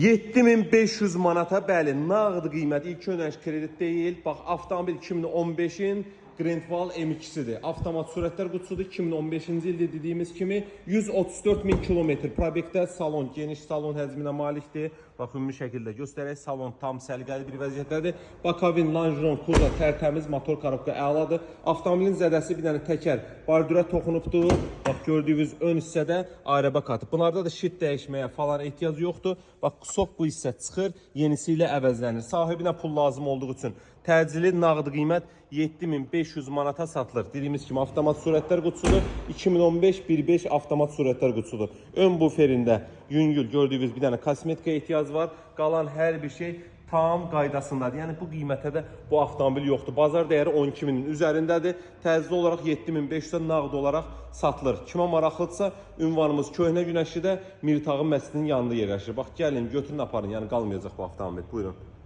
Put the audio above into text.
7500 manata, bəli, nağd qiyməti, ilk önəş kredit deyil. Bax, avtomobil 2015-in Grandval M2-sidir. Avtomat sürətlər qutusudur. 2015-ci ildə dediyimiz kimi 134.000 kilometr probekdə, salon geniş salon həcminə malikdir. Bax, ümumi şəkildə göstərək. Salon tam səliqəli bir vəziyyətdədir. Bakavin, Langeron, Kuza tərtəmiz, motor korobka əladır. Avtomobilin zədəsi bir dənə təkər bardürə toxunubdur. Bax, gördüyünüz ön hissədə ayrıbak atıb. Bunlarda da şit dəyişməyə falan ehtiyac yoxdur. Bax, kusok bu hissə çıxır, yenisi ilə əvəzlənir. Sahibinə pul lazım olduğu üçün təcili nağd qiymət 7500 manata satılır. Dediyimiz kimi avtomat sürətlər qutusudur. 2015 1.5 avtomat sürətlər qutusudur. Ön buferində yüngül gördüyünüz bir dənə kosmetika ehtiyac var. Qalan hər bir şey tam qaydasındadır. Yəni bu qiymətə də bu avtomobil yoxdur. Bazar dəyəri 12.000-in üzərindədir. Təcili olaraq 7500-dən nağd olaraq satılır. Kimə maraqlıdırsa, ünvanımız Köhnə Günəşlidə Mirtağın məscidinin yanında yerləşir. Bax, gəlin, götürün, aparın. Yəni qalmayacaq bu avtomobil. Buyurun.